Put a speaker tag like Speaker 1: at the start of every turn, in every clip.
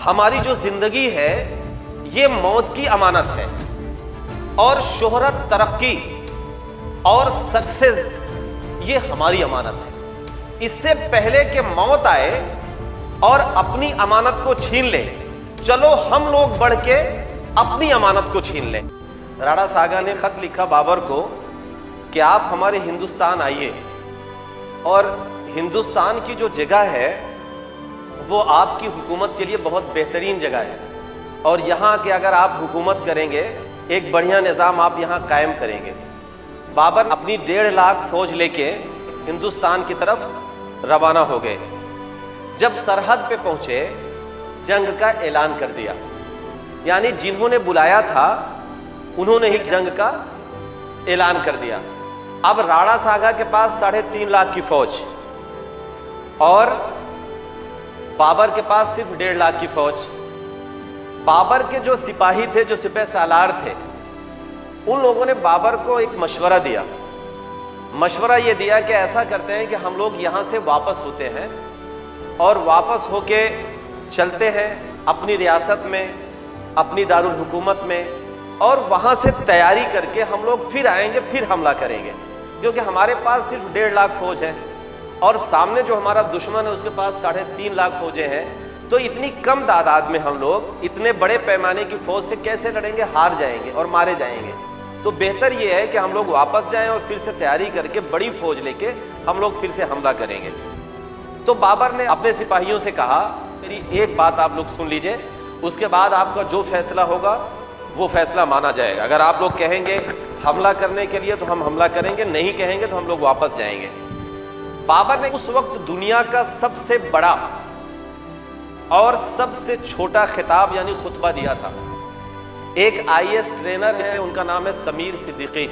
Speaker 1: ہماری جو زندگی ہے یہ موت کی امانت ہے، اور شہرت، ترقی اور سکسیس یہ ہماری امانت ہے۔ اس سے پہلے کہ موت آئے اور اپنی امانت کو چھین لے، چلو ہم لوگ بڑھ کے اپنی امانت کو چھین لیں۔ راڑا ساگا نے خط لکھا بابر کو کہ آپ ہمارے ہندوستان آئیے، اور ہندوستان کی جو جگہ ہے وہ آپ کی حکومت کے لیے بہت بہترین جگہ ہے، اور یہاں کے اگر آپ حکومت کریں گے ایک بڑھیا نظام آپ یہاں قائم کریں گے۔ بابر اپنی 1.5 لاکھ فوج لے کے ہندوستان کی طرف روانہ ہو گئے۔ جب سرحد پہ پہنچے جنگ کا اعلان کر دیا، یعنی جنہوں نے بلایا تھا انہوں نے ہی جنگ کا اعلان کر دیا۔ اب راڑا ساگا کے پاس 3.5 لاکھ کی فوج اور بابر کے پاس صرف 1.5 لاکھ کی فوج۔ بابر کے جو سپاہی تھے، جو سپہ سالار تھے، ان لوگوں نے بابر کو ایک مشورہ دیا۔ مشورہ یہ دیا کہ ایسا کرتے ہیں کہ ہم لوگ یہاں سے واپس ہوتے ہیں اور واپس ہو کے چلتے ہیں اپنی ریاست میں، اپنی دارالحکومت میں، اور وہاں سے تیاری کر کے ہم لوگ پھر آئیں گے، پھر حملہ کریں گے، کیونکہ ہمارے پاس صرف 1.5 لاکھ فوج ہے اور سامنے جو ہمارا دشمن ہے اس کے پاس 3.5 لاکھ فوجیں ہیں۔ تو اتنی کم تعداد میں ہم لوگ اتنے بڑے پیمانے کی فوج سے کیسے لڑیں گے؟ ہار جائیں گے اور مارے جائیں گے۔ تو بہتر یہ ہے کہ ہم لوگ واپس جائیں اور پھر سے تیاری کر کے بڑی فوج لے کے ہم لوگ پھر سے حملہ کریں گے۔ تو بابر نے اپنے سپاہیوں سے کہا میری ایک بات آپ لوگ سن لیجئے، اس کے بعد آپ کا جو فیصلہ ہوگا وہ فیصلہ مانا جائے گا۔ اگر آپ لوگ کہیں گے حملہ کرنے کے لیے تو ہم حملہ کریں گے، نہیں کہیں گے تو ہم لوگ واپس جائیں گے۔ بابر نے اس وقت دنیا کا سب سے بڑا اور سب سے چھوٹا خطاب یعنی خطبہ دیا تھا۔ ایک IAS ٹرینر ہے، ان کا نام ہے سمیر صدیقی،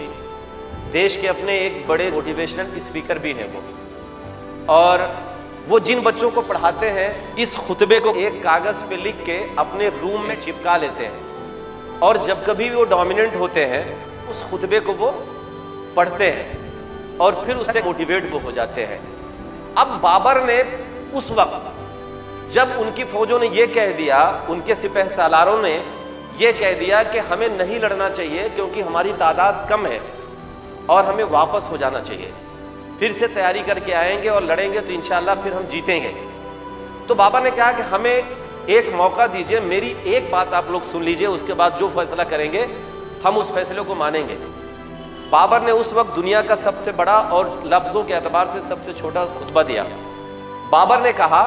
Speaker 1: دیش کے اپنے ایک بڑے موٹیویشنل اسپیکر بھی ہیں وہ، اور وہ جن بچوں کو پڑھاتے ہیں اس خطبے کو ایک کاغذ پہ لکھ کے اپنے روم میں چپکا لیتے ہیں، اور جب کبھی وہ ڈومیننٹ ہوتے ہیں اس خطبے کو وہ پڑھتے ہیں اور پھر اس سے موٹیویٹ وہ ہو جاتے ہیں۔ اب بابر نے اس وقت جب ان کی فوجوں نے یہ کہہ دیا، ان کے سپہ سالاروں نے یہ کہہ دیا کہ ہمیں نہیں لڑنا چاہیے کیونکہ ہماری تعداد کم ہے اور ہمیں واپس ہو جانا چاہیے، پھر سے تیاری کر کے آئیں گے اور لڑیں گے تو انشاءاللہ پھر ہم جیتیں گے۔ تو بابا نے کہا کہ ہمیں ایک موقع دیجئے، میری ایک بات آپ لوگ سن لیجئے، اس کے بعد جو فیصلہ کریں گے ہم اس فیصلے کو مانیں گے۔ بابر نے اس وقت دنیا کا سب سے بڑا اور لفظوں کے اعتبار سے سب سے چھوٹا خطبہ دیا۔ بابر نے کہا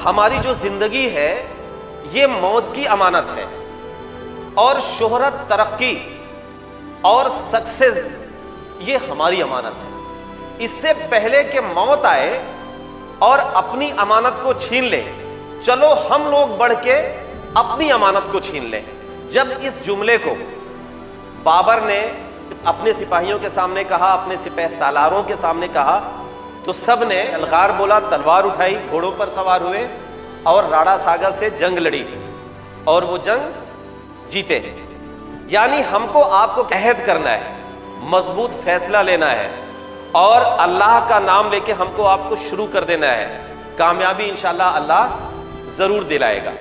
Speaker 1: ہماری جو زندگی ہے یہ موت کی امانت ہے، اور شہرت، ترقی اور سکسیس یہ ہماری امانت ہے۔ اس سے پہلے کہ موت آئے اور اپنی امانت کو چھین لے، چلو ہم لوگ بڑھ کے اپنی امانت کو چھین لیں۔ جب اس جملے کو بابر نے اپنے سپاہیوں کے سامنے کہا، اپنے سپہ سالاروں کے سامنے کہا، تو سب نے الغار بولا، تلوار اٹھائی، گھوڑوں پر سوار ہوئے اور راڑا ساگا سے جنگ لڑی، اور وہ جنگ جیتے۔ یعنی ہم کو آپ کو عہد کرنا ہے، مضبوط فیصلہ لینا ہے، اور اللہ کا نام لے کے ہم کو آپ کو شروع کر دینا ہے۔ کامیابی انشاءاللہ اللہ ضرور دلائے گا۔